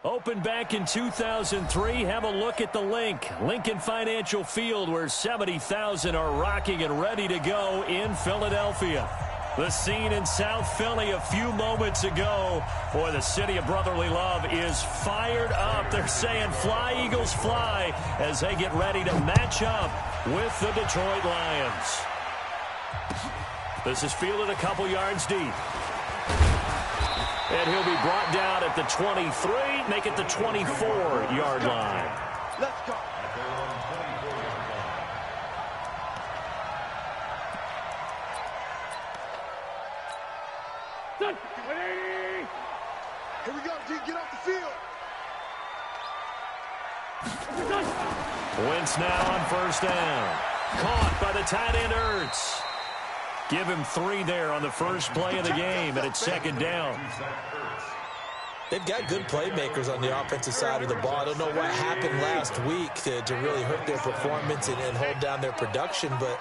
Opened back in 2003, have a look at the link. Lincoln Financial Field, where 70,000 are rocking and ready to go in Philadelphia. The scene in South Philly a few moments ago. Boy, the city of brotherly love is fired up. They're saying, fly, Eagles, fly, as they get ready to match up with the Detroit Lions. This is fielded a couple yards deep. And he'll be brought down at the 23, make it the 24-yard line. Let's go. Here we go, G. Get off the field. Wentz now on first down. Caught by the tight end, Ertz. Give him 3 there on the first play of the game, and it's second down. They've got good playmakers on the offensive side of the ball. I don't know what happened last week to really hurt their performance and hold down their production, but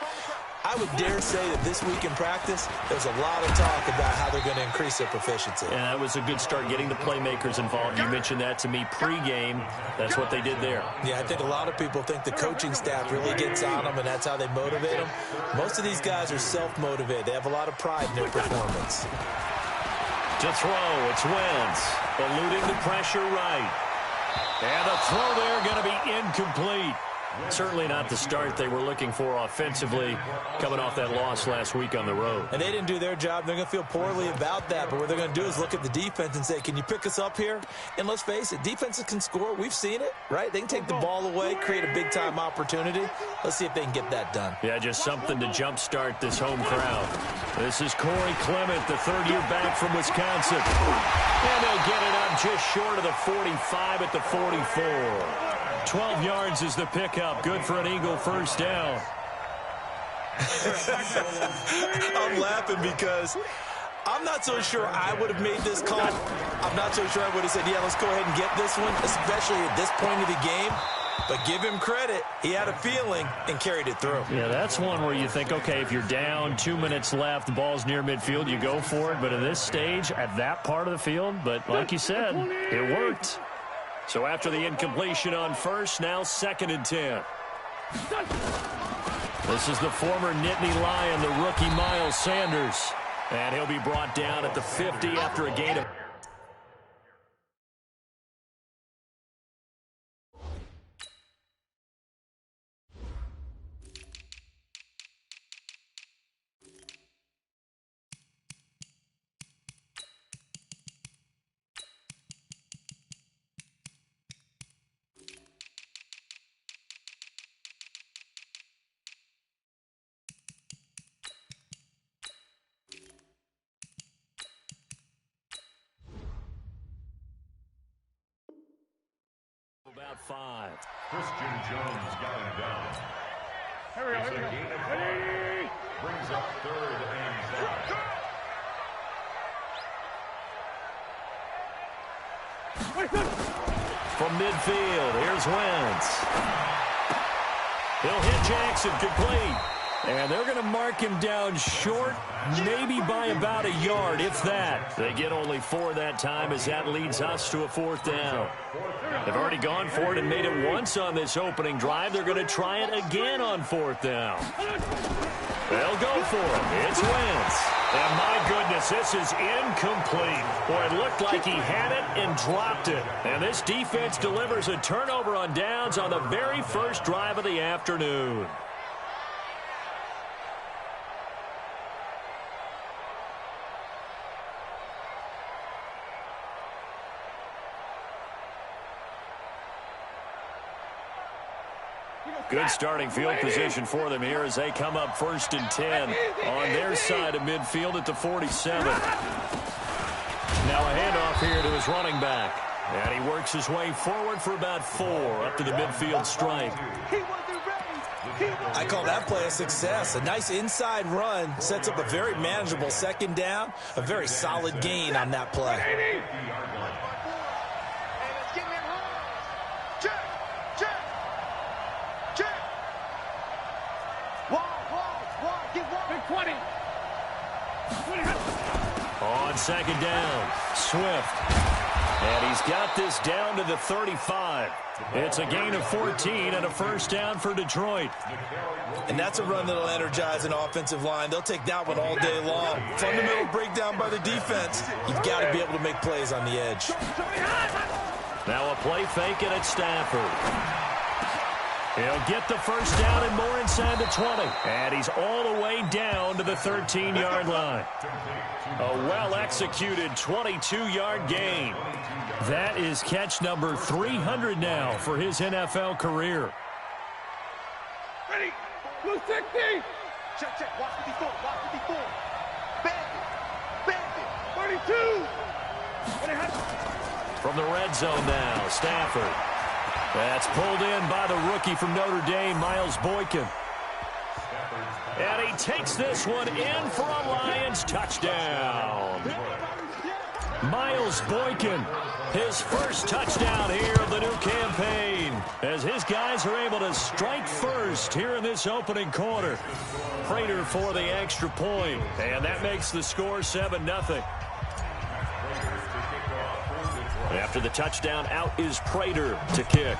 I would dare say that this week in practice, there's a lot of talk about how they're going to increase their proficiency. And that was a good start, getting the playmakers involved. You mentioned that to me pregame. That's what they did there. Yeah, I think a lot of people think the coaching staff really gets on them, and that's how they motivate them. Most of these guys are self-motivated. They have a lot of pride in their performance. To throw, it's Wentz, eluding the pressure right. And the throw there going to be incomplete. Certainly not the start they were looking for offensively, coming off that loss last week on the road. And they didn't do their job. They're going to feel poorly about that. But what they're going to do is look at the defense and say, can you pick us up here? And let's face it, defenses can score. We've seen it, right? They can take the ball away, create a big-time opportunity. Let's see if they can get that done. Yeah, just something to jumpstart this home crowd. This is Corey Clement, the third-year back from Wisconsin. And they'll get it up just short of the 45 at the 44. 12 yards is the pickup. Good for an Eagle first down. I'm laughing because I'm not so sure I would have made this call. I'm not so sure I would have said, yeah, let's go ahead and get this one, especially at this point of the game. But give him credit. He had a feeling and carried it through. Yeah, that's one where you think, okay, if you're down, 2 minutes left, the ball's near midfield, you go for it. But at this stage, at that part of the field, but like you said, it worked. So after the incompletion on first, now 2nd and 10. This is the former Nittany Lion, the rookie Miles Sanders. And he'll be brought down at the 50 after a gain of... About 5. Christian Jones got him down. It's a gain of 5. Brings up 3rd and 5. From midfield, here's Wentz. He'll hit Jackson, complete. And they're going to mark him down short, maybe by about a yard, if that. They get only 4 that time, as that leads us to a 4th down. They've already gone for it and made it once on this opening drive. They're going to try it again on 4th down. They'll go for it. It's Wentz. And my goodness, this is incomplete. Boy, it looked like he had it and dropped it. And this defense delivers a turnover on downs on the very first drive of the afternoon. Good starting field position for them here as they come up 1st and 10 on their side of midfield at the 47. Now a handoff here to his running back. And he works his way forward for about 4 up to the midfield stripe. I call that play a success. A nice inside run sets up a very manageable 2nd down. A very solid gain on that play. On 2nd down, Swift. And he's got this down to the 35. It's a gain of 14 and a first down for Detroit. And that's a run that'll energize an offensive line. They'll take that one all day long. Fundamental breakdown by the defense. You've got to be able to make plays on the edge. Now a play fake, and it's Stafford. He'll get the first down and more inside the 20. And he's all the way down to the 13-yard line. A well-executed 22-yard gain. That is catch number 300 now for his NFL career. Ready. 260. Check, check. Watch 54. Watch 54. Bandit. 32. From the red zone now, Stafford. That's pulled in by the rookie from Notre Dame, Miles Boykin. And he takes this one in for a Lions touchdown. Miles Boykin, his first touchdown here of the new campaign, as his guys are able to strike first here in this opening quarter. Prater for the extra point, and that makes the score 7-0. After the touchdown, out is Prater to kick.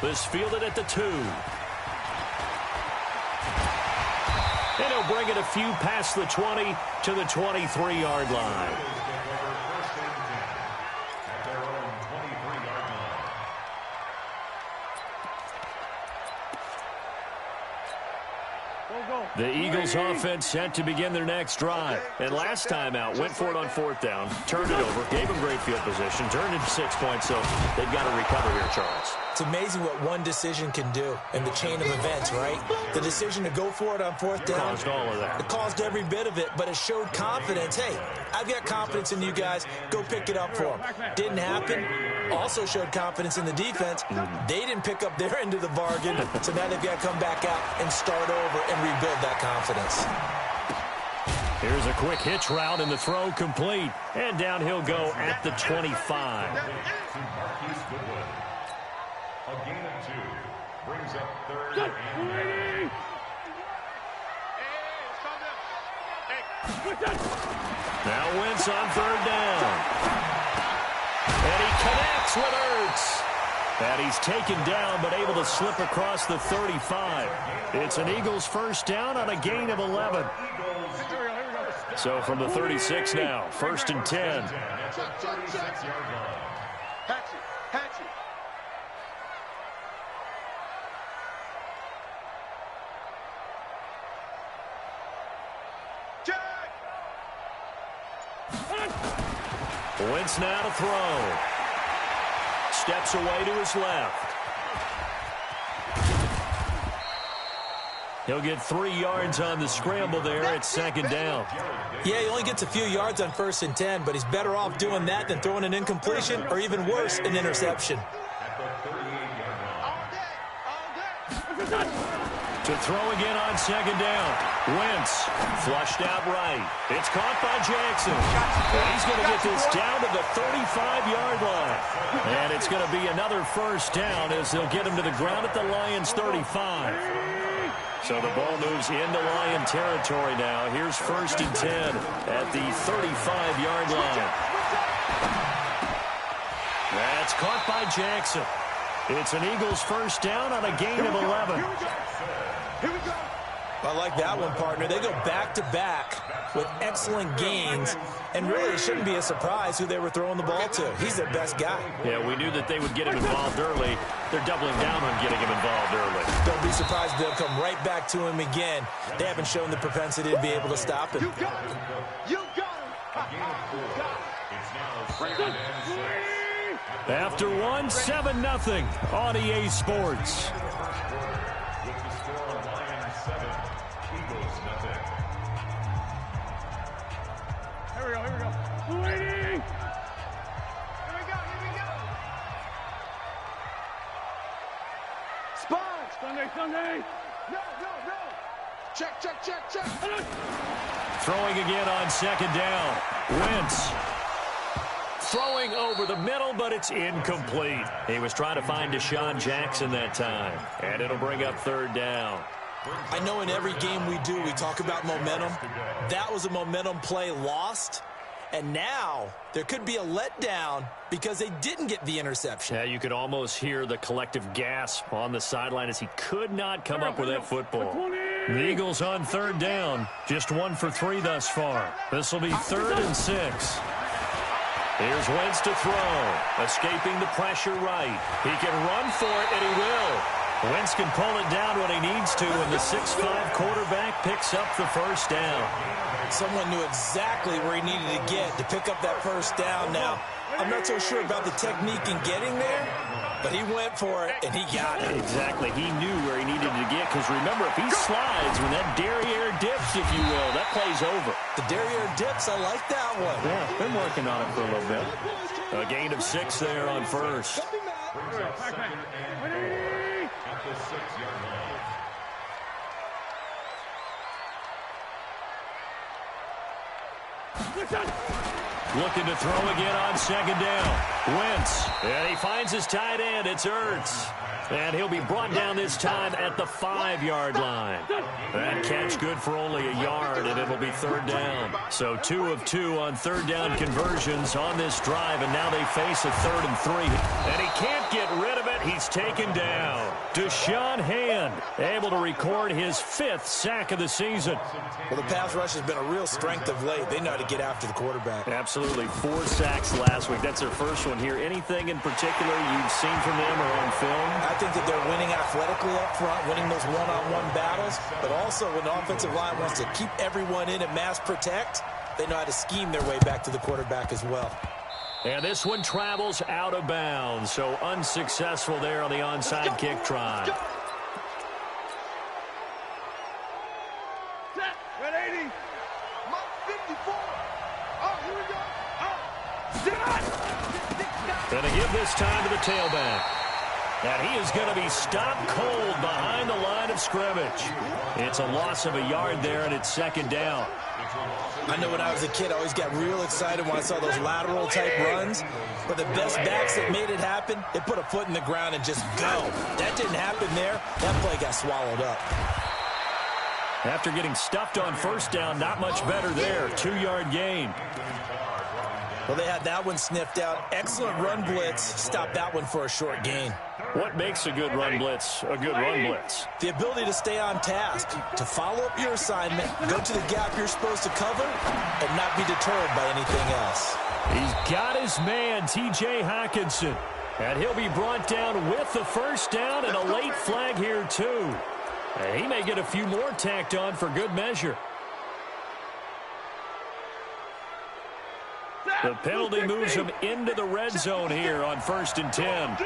This fielded at the 2. And he'll bring it a few past the 20 to the 23-yard line. The Eagles offense set to begin their next drive. And last time out, went for it on 4th down, turned it over, gave them great field position, turned into 6 points, so they've got to recover here, Charles. It's amazing what one decision can do in the chain of events, right? The decision to go for it on 4th down. Caused all of that. It caused every bit of it, but it showed confidence. Hey, I've got confidence in you guys. Go pick it up for them. Didn't happen. Also showed confidence in the defense. They didn't pick up their end of the bargain, so now they've got to come back out and start over and rebuild that confidence. Here's a quick hitch route, and the throw complete. And down he'll go at the 25. A gain of 2 brings up 3rd and 9. Now Wentz on 3rd down. And he connects with Ertz. And he's taken down but able to slip across the 35. It's an Eagles first down on a gain of 11. So from the 36 now, 1st and 10. Hatchet. Wentz now to throw. Steps away to his left. He'll get 3 yards on the scramble there at 2nd down. Yeah, he only gets a few yards on 1st and 10, but he's better off doing that than throwing an incompletion or even worse, an interception. To throw again on 2nd down. Wentz flushed out right. It's caught by Jackson. And he's going to get this down to the 35-yard line. And it's going to be another first down as they'll get him to the ground at the Lions' 35. So the ball moves into Lion territory now. Here's 1st and 10 at the 35-yard line. That's caught by Jackson. It's an Eagles first down on a gain of 11. Here we go. I like that one, partner. They go back-to-back with excellent gains, and really it shouldn't be a surprise who they were throwing the ball to. He's their best guy. Yeah, we knew that they would get him involved early. They're doubling down on getting him involved early. Don't be surprised if they'll come right back to him again. They haven't shown the propensity to be able to stop him. You got him. You got him. It's now 2nd and 6. After one, 7-0 on EA Sports. With the score, Lions 7, Eagles nothing. Here we go. 280. Here we go. Spot. Sunday. No. Check. Throwing again on 2nd down. Wentz. Throwing over the middle, but it's incomplete. He was trying to find Deshaun Jackson that time. And it'll bring up 3rd down. I know in every game we do, we talk about momentum. That was a momentum play lost. And now there could be a letdown because they didn't get the interception. Yeah, you could almost hear the collective gasp on the sideline as he could not come up with that football. The Eagles on third down, just 1 for 3 thus far. This will be 3rd and 6. Here's Wentz to throw, escaping the pressure right. He can run for it, and he will. Wentz can pull it down when he needs to, and the 6'5" quarterback picks up the first down. Someone knew exactly where he needed to get to pick up that first down. Now, I'm not so sure about the technique in getting there, but he went for it, and he got it. Exactly. He knew where he needed to get, because remember, if he slides when that derriere dips, if you will, that play's over. The derriere dips, I like that one. Yeah, been working on it for a little bit. A gain of 6 there on first. Looking to throw again on second down. Wentz, and he finds his tight end. It's Ertz. And he'll be brought down this time at the 5-yard line. That catch good for only a yard, and it'll be 3rd down. So 2 of 2 on 3rd down conversions on this drive, and now they face a 3rd and 3. And he can't get rid of it. He's taken down. Deshaun Hand able to record his 5th sack of the season. Well, the pass rush has been a real strength of late. They know how to get after the quarterback. Absolutely. 4 sacks last week. That's their first one here. Anything in particular you've seen from them or on film? I think that they're winning athletically up front, winning those one-on-one battles, but also when the offensive line wants to keep everyone in and mass protect, they know how to scheme their way back to the quarterback as well. And this one travels out of bounds, so unsuccessful there on the onside kick try. Red 80. Mark 54. Oh, here we go. Oh. Gonna give this time to the tailback. And he is going to be stopped cold behind the line of scrimmage. It's a loss of a yard there, and it's 2nd down. I know when I was a kid, I always got real excited when I saw those lateral-type runs. But the best backs that made it happen, they put a foot in the ground and just go. That didn't happen there. That play got swallowed up. After getting stuffed on 1st down, not much better there. 2-yard gain. Well, they had that one sniffed out. Excellent run blitz. Stopped that one for a short gain. What makes a good run blitz a good run blitz? The ability to stay on task, to follow up your assignment, go to the gap you're supposed to cover, and not be deterred by anything else. He's got his man, T.J. Hawkinson. And he'll be brought down with the 1st down and a late flag here, too. And he may get a few more tacked on for good measure. The penalty moves him into the red zone here on 1st and 10.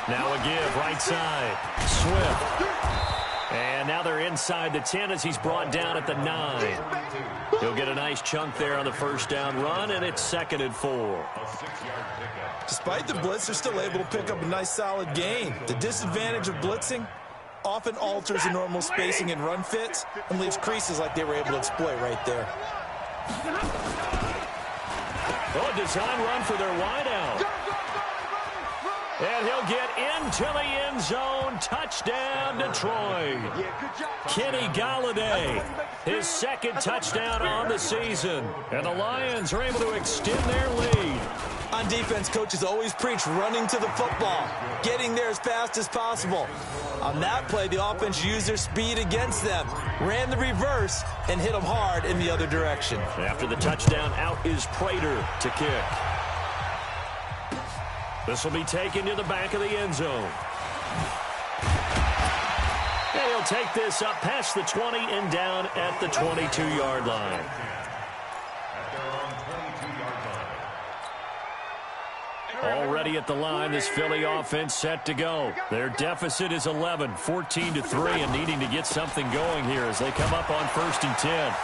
Now a give, right side. Swift. And now they're inside the 10 as he's brought down at the 9. He'll get a nice chunk there on the 1st down run, and it's 2nd and 4. Despite the blitz, they're still able to pick up a nice solid gain. The disadvantage of blitzing often alters the normal spacing and run fits and leaves creases like they were able to exploit right there. Oh, design run for their wideout. And he'll get into the end zone. Touchdown, Detroit. Kenny Golladay, his 2nd touchdown on the season. And the Lions are able to extend their lead. On defense, coaches always preach running to the football, getting there as fast as possible. On that play, the offense used their speed against them, ran the reverse, and hit them hard in the other direction. After the touchdown, out is Prater to kick. This will be taken to the back of the end zone. And he'll take this up past the 20 and down at the 22-yard line. Already at the line, this Philly offense set to go. Their deficit is 11, 14-3, and needing to get something going here as they come up on 1st and 10.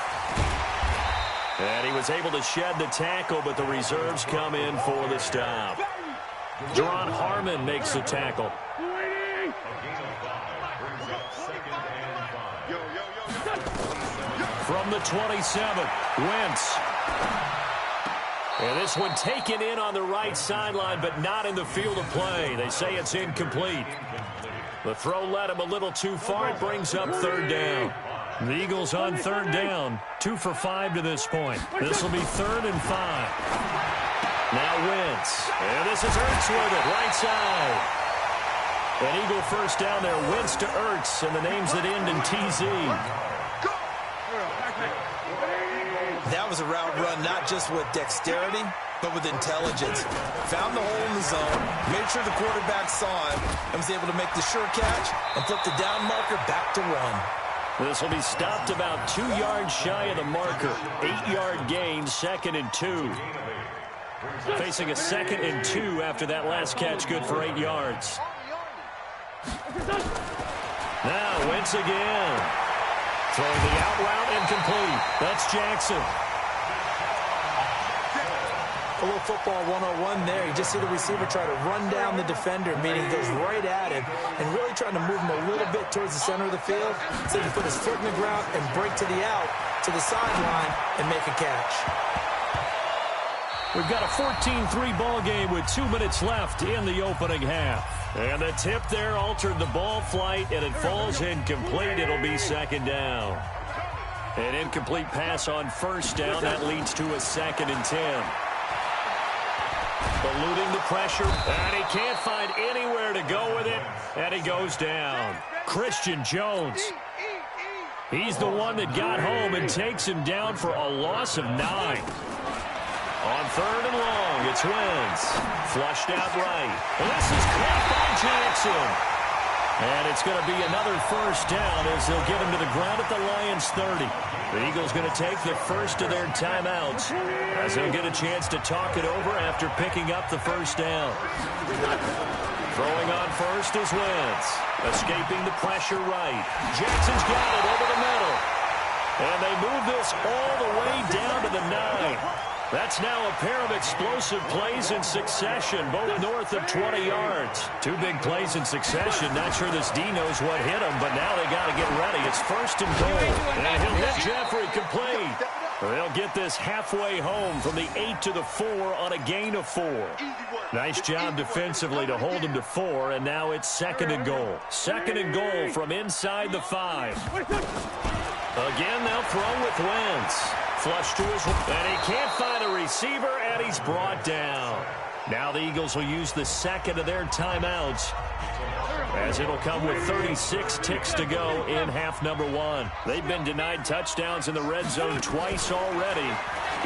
And he was able to shed the tackle, but the reserves come in for the stop. Jerron Harmon makes the tackle. From the 27, Wentz. And this one taken in on the right sideline, but not in the field of play. They say it's incomplete. The throw led him a little too far. It brings up third down. The Eagles on third down, 2 for 5 to this point. This will be 3rd and 5. Now Wentz. And this is Ertz with it, right side. An Eagle first down there, Wentz to Ertz, and the names that end in TZ. That was a route run not just with dexterity, but with intelligence. Found the hole in the zone, made sure the quarterback saw him, and was able to make the sure catch and flip the down marker back to 1. This will be stopped about 2 yards shy of the marker. 8-yard gain, 2nd and 2. Facing a 2nd and 2 after that last catch, good for 8 yards. Now Wentz again. Throwing the out route incomplete. That's Jackson. A little football 101 there. You just see the receiver try to run down the defender, meaning he goes right at him and really trying to move him a little bit towards the center of the field. So he put his foot in the ground and break to the out, to the sideline, and make a catch. We've got a 14-3 ball game with 2 minutes left in the opening half. And the tip there altered the ball flight, and it falls incomplete. It'll be 2nd down. An incomplete pass on 1st down. That leads to a 2nd and 10. Eluding the pressure, and he can't find anywhere to go with it, and he goes down. Christian Jones. He's the one that got home and takes him down for a loss of 9. On 3rd and long, it's Wentz. Flushed out right. And this is caught by Jackson. And it's going to be another 1st down as they'll get him to the ground at the Lions' 30. The Eagles going to take the first of their timeouts as they'll get a chance to talk it over after picking up the 1st down. Throwing on first is Wentz. Escaping the pressure right. Jackson's got it over the middle. And they move this all the way down to the 9. That's now a pair of explosive plays in succession, both north of 20 yards. 2 big plays in succession. Not sure this D knows what hit him, but now they got to get ready. It's 1st and goal. And he'll hit Jeffrey complete. They'll get this halfway home from the 8 to the 4 on a gain of 4. Nice job defensively to hold him to 4, and now it's 2nd and goal. 2nd and goal from inside the 5. Again, they'll throw with Wentz. Flush to his, and he can't find a receiver, and he's brought down. Now the Eagles will use the 2nd of their timeouts, as it'll come with 36 ticks to go in half number 1. They've been denied touchdowns in the red zone twice already.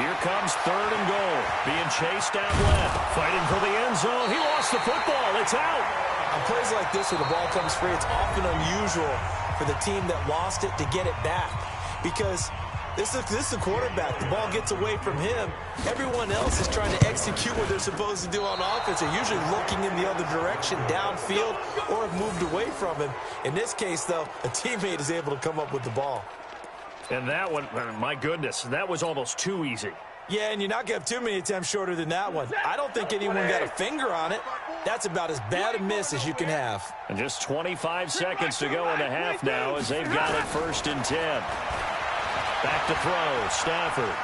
Here comes 3rd and goal, being chased out left, fighting for the end zone. He lost the football. It's out. On plays like this where the ball comes free, it's often unusual for the team that lost it to get it back, because this is a quarterback. The ball gets away from him. Everyone else is trying to execute what they're supposed to do on offense. They're usually looking in the other direction, downfield, or have moved away from him. In this case, though, a teammate is able to come up with the ball. And that one, my goodness, that was almost too easy. Yeah, and you're not going to have too many attempts shorter than that one. I don't think anyone got a finger on it. That's about as bad a miss as you can have. And just 25 seconds to go in the half now as they've got it 1st and 10. Back to throw, Stafford.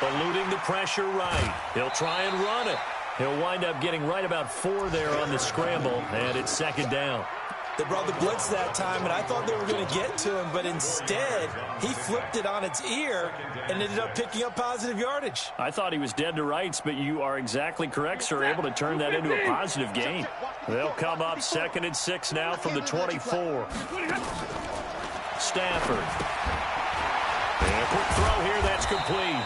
Eluding the pressure right. He'll try and run it. He'll wind up getting right about 4 there on the scramble, and it's 2nd down. They brought the blitz that time, and I thought they were going to get to him, but instead, he flipped it on its ear and ended up picking up positive yardage. I thought he was dead to rights, but you are exactly correct, sir. Able to turn that into a positive gain. They'll come up 2nd and 6 now from the 24. Stafford. And a quick throw here, that's complete.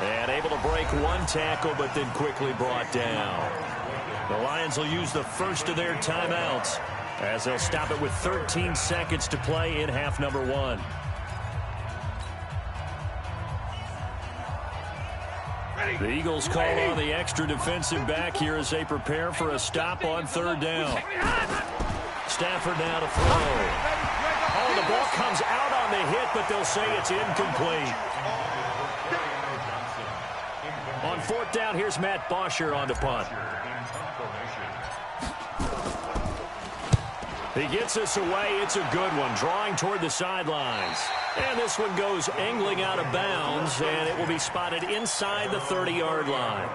And able to break 1 tackle, but then quickly brought down. The Lions will use the first of their timeouts as they'll stop it with 13 seconds to play in half number 1. The Eagles call on the extra defensive back here as they prepare for a stop on 3rd down. Stafford now to throw. Oh, the ball comes out on the hit, but they'll say it's incomplete. On 4th down, here's Matt Bosher on the punt. He gets us away. It's a good one, drawing toward the sidelines. And this one goes angling out of bounds, and it will be spotted inside the 30-yard line.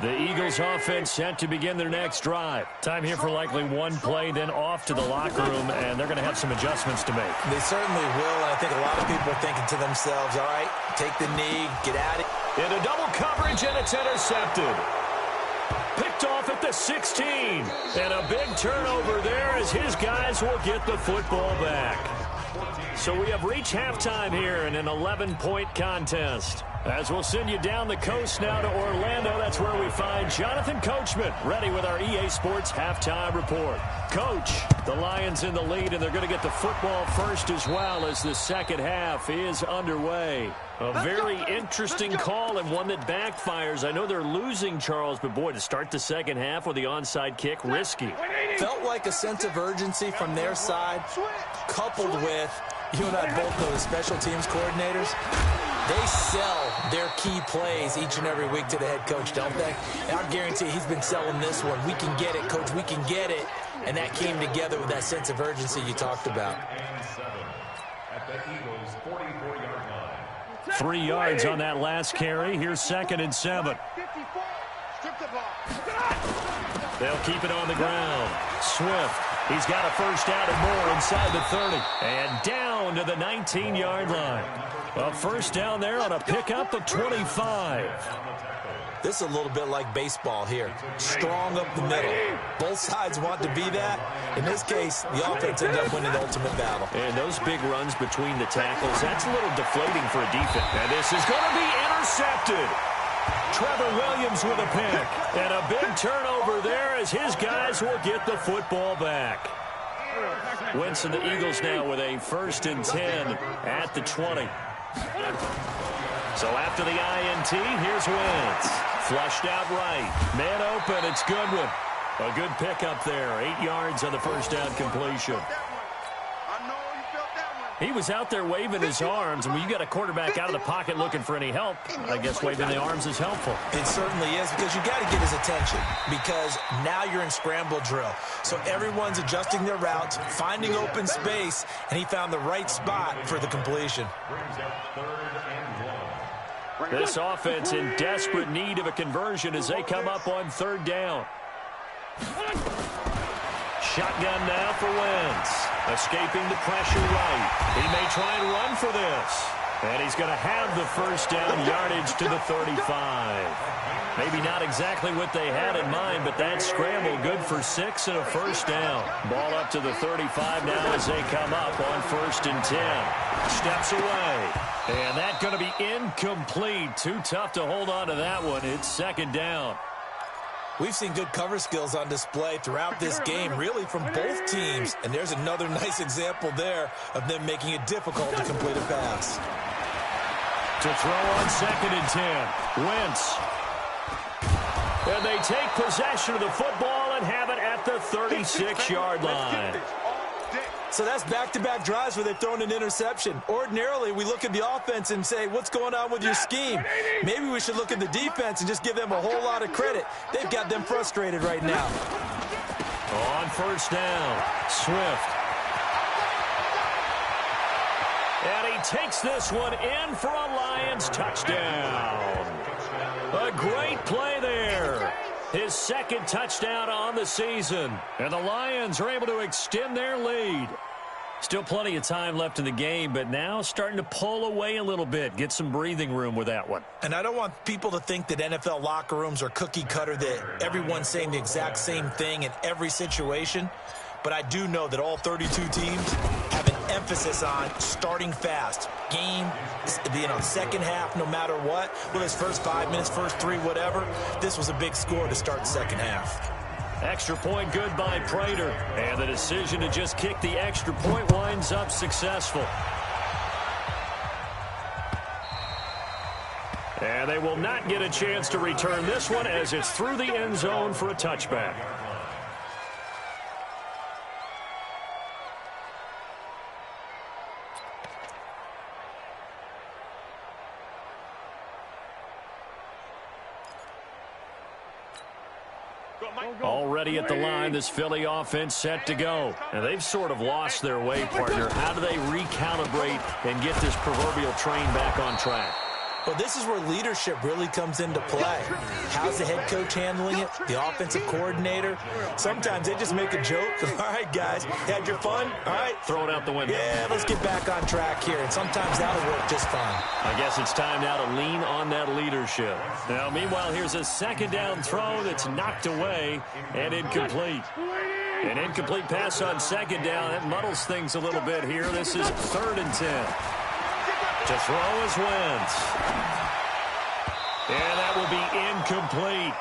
The Eagles offense set to begin their next drive. Time here for likely one play, then off to the locker room, and they're going to have some adjustments to make. They certainly will, and I think a lot of people are thinking to themselves, all right, take the knee, get out of it. Into double coverage, and it's intercepted. Picked off at the 16. And a big turnover there as his guys will get the football back. So we have reached halftime here in an 11-point contest. As we'll send you down the coast now to Orlando, that's where we find Jonathan Coachman ready with our EA Sports halftime report. Coach, the Lions in the lead, and they're going to get the football first as well as the second half is underway. A very interesting call and one that backfires. I know they're losing, Charles, but boy, to start the second half with the onside kick, risky. Felt like a sense of urgency from their side, coupled with, you and I both know the special teams coordinators. They sell their key plays each and every week to the head coach, don't they? And I guarantee he's been selling this one. We can get it, coach. We can get it. And that came together with that sense of urgency you talked about. At the Eagles' 44-yard line. 3 yards on that last carry. Here's 2nd and 7. They'll keep it on the ground. Swift. He's got a first down and more inside the 30. And down to the 19-yard line. A first down there on a pickup of 25. This is a little bit like baseball here. Strong up the middle. Both sides want to be that. In this case, the offense ends up winning the ultimate battle. And those big runs between the tackles, that's a little deflating for a defense. And this is going to be intercepted. Trevor Williams with a pick. And a big turnover there as his guys will get the football back. Wentz and the Eagles now with a 1st and 10 at the 20. So after the INT, here's Wentz. Flushed out right. Man open, it's Goodwin. A good pickup there. 8 yards on the first down completion. He was out there waving his arms, and when you got a quarterback out of the pocket looking for any help, I guess waving the arms is helpful. It certainly is, because you got to get his attention, because now you're in scramble drill. So everyone's adjusting their routes, finding open space, and he found the right spot for the completion. This offense in desperate need of a conversion as they come up on 3rd down. Shotgun now for Wentz. Escaping the pressure right. He may try and run for this. And he's going to have the first down, yardage to the 35. Maybe not exactly what they had in mind, but that scramble good for 6 and a first down. Ball up to the 35 now as they come up on 1st and 10. Steps away. And that's going to be incomplete. Too tough to hold on to that one. It's 2nd down. We've seen good cover skills on display throughout this game, really from both teams. And there's another nice example there of them making it difficult to complete a pass. To throw on 2nd and 10. Wentz. And they take possession of the football and have it at the 36-yard line. So that's back-to-back drives where they've thrown an interception. Ordinarily, we look at the offense and say, what's going on with your scheme? Maybe we should look at the defense and just give them a whole lot of credit. They've got them frustrated right now. On 1st down, Swift. And he takes this one in for a Lions touchdown. A great play there. His 2nd touchdown on the season. And the Lions are able to extend their lead. Still plenty of time left in the game, but now starting to pull away a little bit. Get some breathing room with that one. And I don't want people to think that NFL locker rooms are cookie cutter, that everyone's saying the exact same thing in every situation. But I do know that all 32 teams have an emphasis on starting fast. Game, second half, no matter what. Whether it's first 5 minutes, first 3, whatever. This was a big score to start the second half. Extra point good by Prater. And the decision to just kick the extra point winds up successful. And they will not get a chance to return this one as it's through the end zone for a touchback. Already at the line, this Philly offense set to go. And they've sort of lost their way, partner. How do they recalibrate and get this proverbial train back on track? Well, this is where leadership really comes into play. How's the head coach handling it? The offensive coordinator? Sometimes they just make a joke. All right, guys, had your fun? All right. Throw it out the window. Yeah, let's get back on track here. And sometimes that'll work just fine. I guess it's time now to lean on that leadership. Now, meanwhile, here's a second down throw that's knocked away and incomplete. An incomplete pass on second down. That muddles things a little bit here. This is 3rd and 10. To throw is Wentz. And that will be incomplete.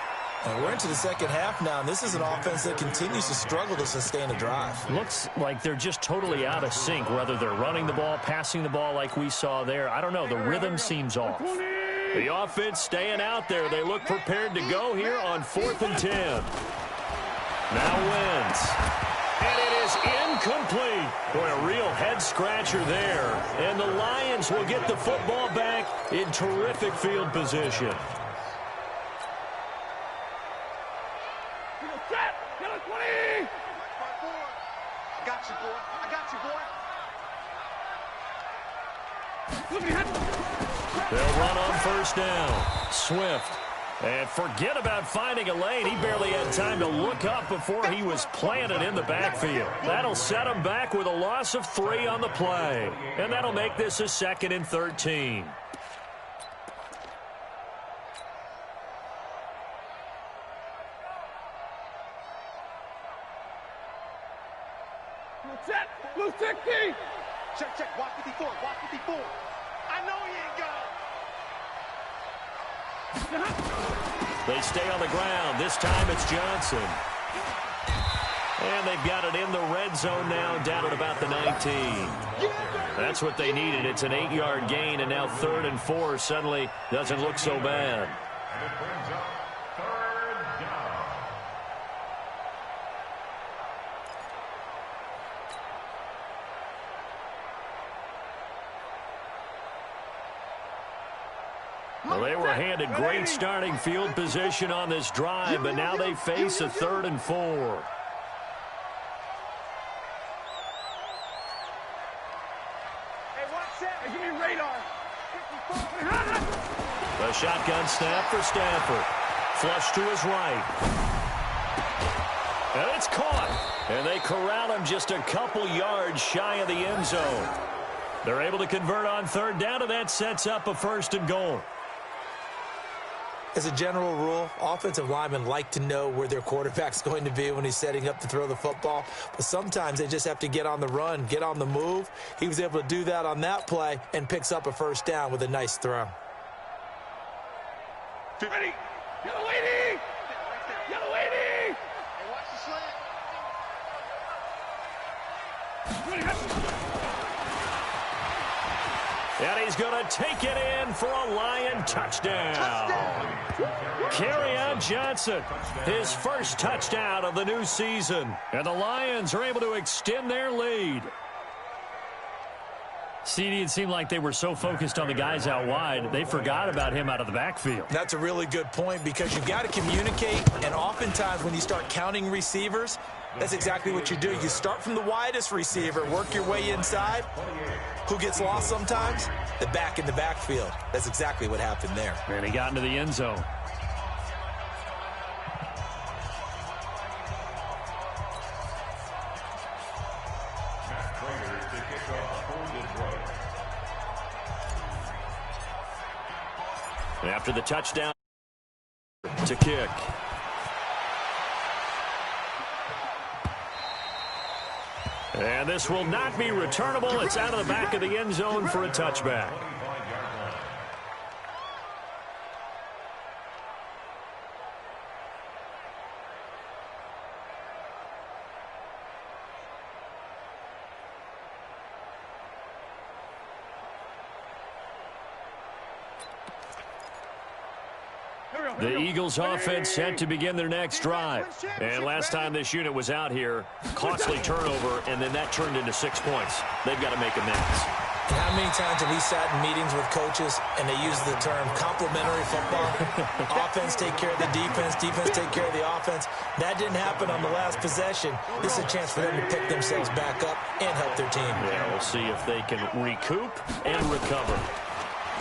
And we're into the second half now, and this is an offense that continues to struggle to sustain a drive. Looks like they're just totally out of sync, whether they're running the ball, passing the ball like we saw there. I don't know. The rhythm seems off. The offense staying out there. They look prepared to go here on 4th and 10. Now Wentz. And it is incomplete. Boy, a real head-scratcher there. And the Lions will get the football back in terrific field position. I got you, boy. I got you, boy. They'll run on 1st down. Swift. And forget about finding a lane. He barely had time to look up before he was planted in the backfield. That'll set him back with a loss of 3 on the play. And that'll make this a 2nd and 13. Set. Blue 60. Check. Watch 54. Watch 54. I know he ain't got it. They stay on the ground. This time it's Johnson. And they've got it in the red zone now, down at about the 19. That's what they needed. It's an 8-yard gain, and now 3rd and 4 suddenly doesn't look so bad. And it brings up 3rd down. Well, they were handed great starting field position on this drive, but now they face a 3rd and 4. The shotgun snap for Stafford. Flush to his right. And it's caught. And they corral him just a couple yards shy of the end zone. They're able to convert on 3rd down, and that sets up a 1st and goal. As a general rule, offensive linemen like to know where their quarterback's going to be when he's setting up to throw the football. But sometimes they just have to get on the run, get on the move. He was able to do that on that play and picks up a 1st down with a nice throw. Ready. Yellow lady. Yellow lady. Hey, watch the slant. And he's going to take it in for a Lion touchdown. Kerryon Johnson, his first touchdown of the new season. And the Lions are able to extend their lead. CD, it seemed like they were so focused on the guys out wide, they forgot about him out of the backfield. That's a really good point, because you've got to communicate, and oftentimes when you start counting receivers, that's exactly what you do. You start from the widest receiver, work your way inside. Who gets lost sometimes? The back in the backfield. That's exactly what happened there. And he got into the end zone. After the touchdown, to kick. And this will not be returnable. It's out of the back of the end zone for a touchback. The Eagles offense set to begin their next drive. And last time this unit was out here, costly turnover, and then that turned into 6 points. They've got to make amends. And how many times have we sat in meetings with coaches and they use the term complementary football? Offense take care of the defense, defense take care of the offense. That didn't happen on the last possession. This is a chance for them to pick themselves back up and help their team. Yeah, we'll see if they can recoup and recover.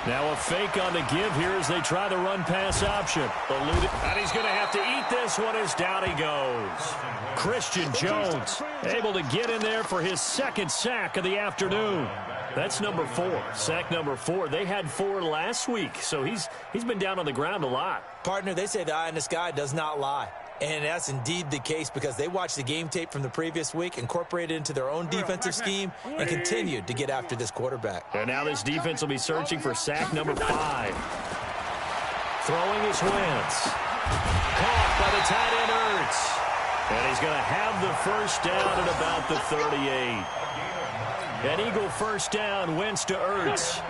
Now a fake on the give here as they try the run-pass option. And he's going to have to eat this one as down he goes. Christian Jones able to get in there for his second sack of the afternoon. That's number 4, sack number 4. They had 4 last week, so he's been down on the ground a lot. Partner, they say the eye in the sky does not lie. And that's indeed the case because they watched the game tape from the previous week, incorporated it into their own defensive scheme, and continued to get after this quarterback. And now this defense will be searching for sack number 5. Throwing is Wentz. Caught by the tight end Ertz. And he's going to have the first down at about the 38. An Eagle first down, Wentz to Ertz.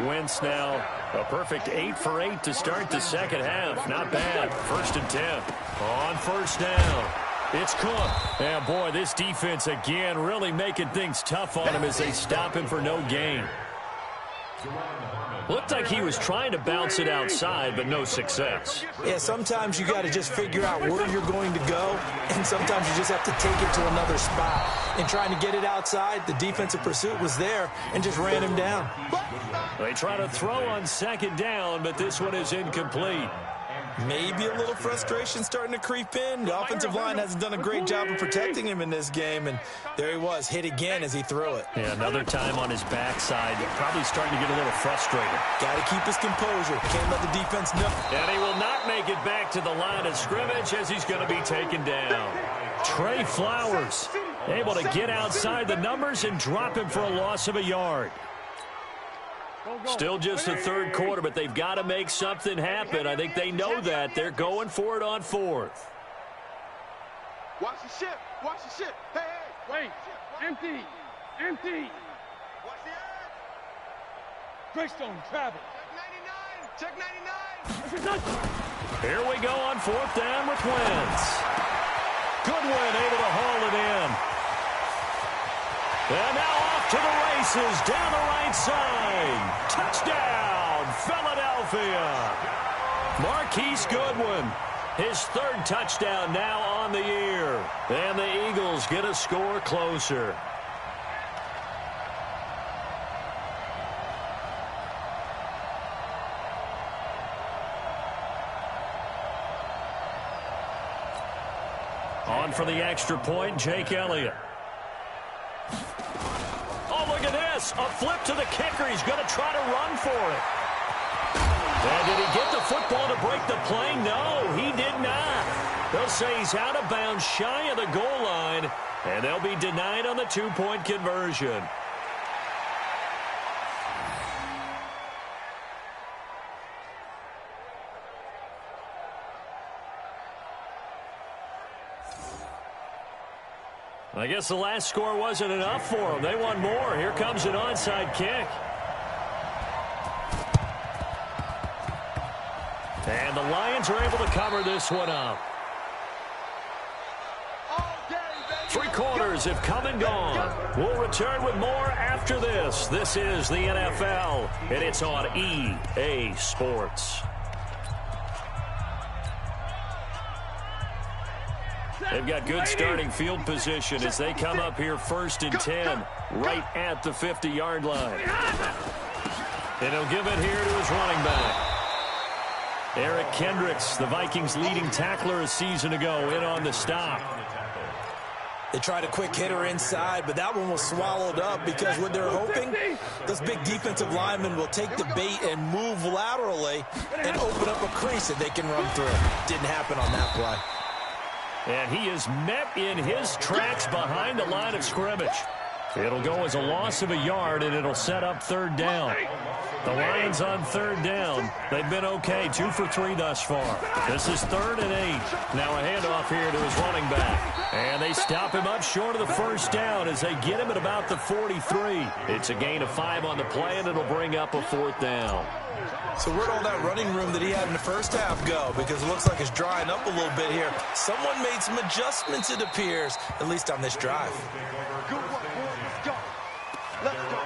Wentz now a perfect 8 for 8 to start the second half. Not bad. 1st and 10. On first down, it's Cook. And boy, this defense again really making things tough on him as they stop him for no gain. Looked like he was trying to bounce it outside, but no success. Yeah, sometimes you got to just figure out where you're going to go, and sometimes you just have to take it to another spot. And trying to get it outside, the defensive pursuit was there and just ran him down. They try to throw on second down, but this one is incomplete. Maybe a little frustration starting to creep in. The offensive line hasn't done a great job of protecting him in this game, and there he was, hit again as he threw it. Yeah, another time on his backside, probably starting to get a little frustrated. Got to keep his composure. Can't let the defense know. And he will not make it back to the line of scrimmage as he's going to be taken down. Trey Flowers able to get outside the numbers and drop him for a loss of a yard. Still just the third quarter, but they've got to make something happen. I think they know that. They're going for it on 4th. Watch the ship. Watch the ship. Hey, hey. Wait. Empty. Empty. Watch the earth. Greystone, travel. Check 99. Check 99. Here we go on 4th down with Wentz. Goodwin able to haul it in. And now off to the races, down the right side. Touchdown, Philadelphia. Marquise Goodwin, his 3rd touchdown now on the year. And the Eagles get a score closer. On for the extra point, Jake Elliott. Oh, look at this. A flip to the kicker. He's going to try to run for it. And did he get the football to break the play? No, he did not. They'll say he's out of bounds, shy of the goal line, and they'll be denied on the 2-point conversion. I guess the last score wasn't enough for them. They want more. Here comes an onside kick. And the Lions are able to cover this one up. 3 quarters have come and gone. We'll return with more after this. This is the NFL, and it's on EA Sports. They've got good starting field position as they come up here 1st and 10, right at the 50-yard line. And he'll give it here to his running back. Eric Kendricks, the Vikings' leading tackler a season ago, in on the stop. They tried a quick hitter inside, but that one was swallowed up because what they're hoping, those big defensive linemen will take the bait and move laterally and open up a crease that they can run through. Didn't happen on that play. And he is met in his tracks behind the line of scrimmage. It'll go as a loss of a yard, and it'll set up 3rd down. The Lions on 3rd down. They've been okay, 2 for 3 thus far. This is 3rd and 8. Now a handoff here to his running back. And they stop him up short of the 1st down as they get him at about the 43. It's a gain of 5 on the play, and it'll bring up a 4th down. So where'd all that running room that he had in the first half go? Because it looks like it's drying up a little bit here. Someone made some adjustments, it appears, at least on this drive. Good work, boys. Let's go. Let's go.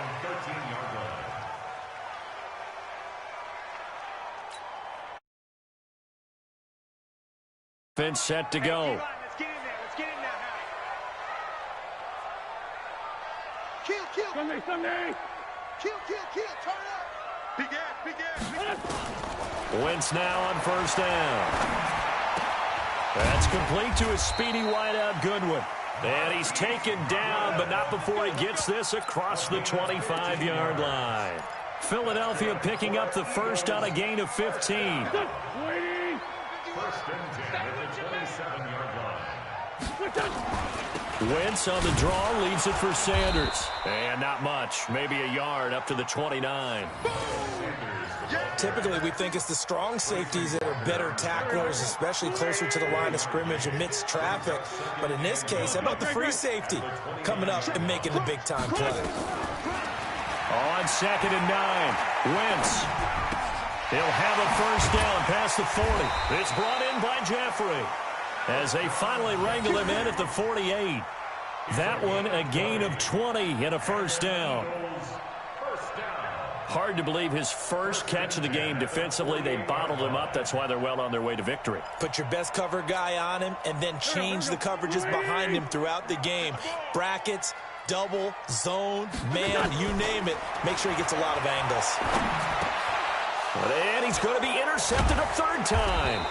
Offense set to go. Let's get in there. Let's get in there, Harry. Kill. Sunday. Kill. Turn up. Big ass. Wentz now on first down. That's complete to his speedy wideout Goodwin. And he's taken down, but not before he gets this across the 25-yard line. Philadelphia picking up the first on a gain of 15. First and 10 at the 27-yard line. Wentz on the draw, leaves it for Sanders. And not much, maybe a yard up to the 29. Typically, we think it's the strong safeties that are better tacklers, especially closer to the line of scrimmage amidst traffic. But in this case, how about the free safety coming up and making the big-time play? On 2nd and 9, Wentz. He'll have a first down past the 40. It's brought in by Jeffrey as they finally wrangle him in at the 48. That one a gain of 20 and a first down. Hard to believe his first catch of the game defensively. They bottled him up. That's why they're well on their way to victory. Put your best cover guy on him and then change the coverages behind him throughout the game. Brackets, double, zone, man, you name it. Make sure he gets a lot of angles. And he's going to be intercepted a third time.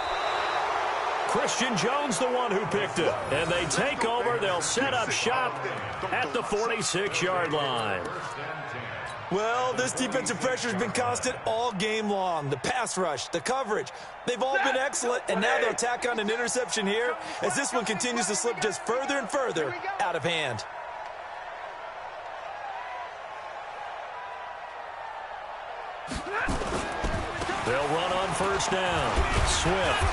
Christian Jones the one who picked it. And they take over. They'll set up shop at the 46-yard line. Well, this defensive pressure has been constant all game long. The pass rush, the coverage, they've all been excellent, and now they'll tack on an interception here as this one continues to slip just further and further out of hand. They'll run on first down. Swift.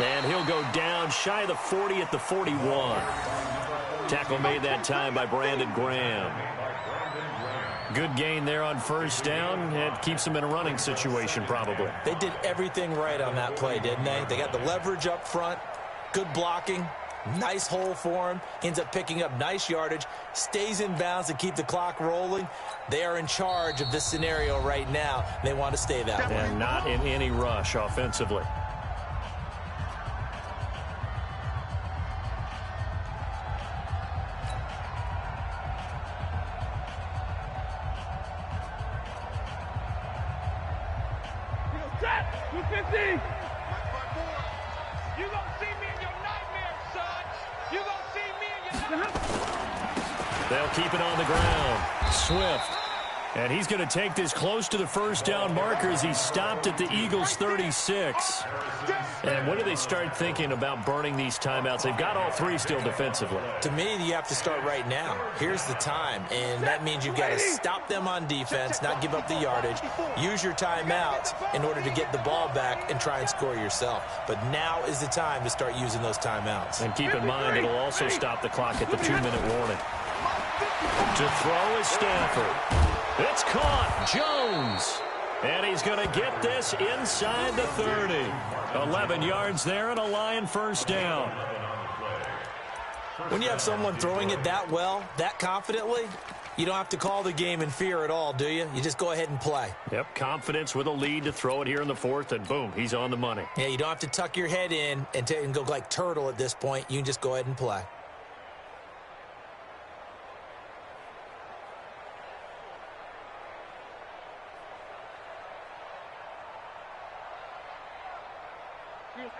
And he'll go down shy of the 40 at the 41. Tackle made that time by Brandon Graham. Good gain there on first down. It keeps them in a running situation probably. They did everything right on that play, didn't they? They got the leverage up front, good blocking, nice hole for him, ends up picking up nice yardage, stays in bounds to keep the clock rolling. They are in charge of this scenario right now. They want to stay that way. And not in any rush offensively. They'll keep it on the ground. Swift. And he's going to take this close to the first down marker as he stopped at the Eagles' 36. And when do they start thinking about burning these timeouts? They've got all three still defensively. To me, you have to start right now. Here's the time, and that means you've got to stop them on defense, not give up the yardage, use your timeouts in order to get the ball back and try and score yourself. But now is the time to start using those timeouts. And keep in mind, it'll also stop the clock at the 2-minute warning. To throw is Stafford. It's caught. Jones. And he's going to get this inside the 30. 11 yards there and a Lion first down. When you have someone throwing it that well, that confidently, you don't have to call the game in fear at all, do you? You just go ahead and play. Yep, confidence with a lead to throw it here in the fourth, and boom, he's on the money. Yeah, you don't have to tuck your head in and go like turtle at this point. You can just go ahead and play.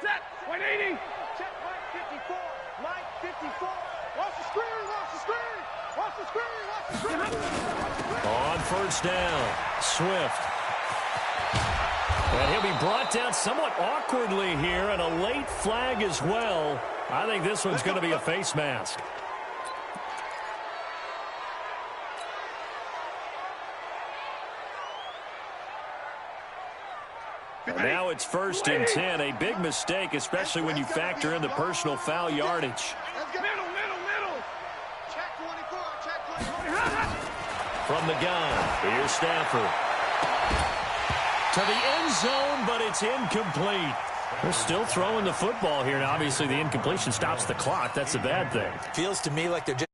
Set. 180. Check Mike 54. Mike 54. Watch the screen. Watch the screen. Watch the screen. Watch the screen. On first down, Swift. And he'll be brought down somewhat awkwardly here, and a late flag as well. I think this one's going to be a face mask. Now it's 1st and 10. A big mistake, especially when you factor in the personal foul yardage. Middle. Check 24. Check 24. From the gun, here's Stafford. To the end zone, but it's incomplete. They're still throwing the football here, and obviously the incompletion stops the clock. That's a bad thing. Feels to me like they're just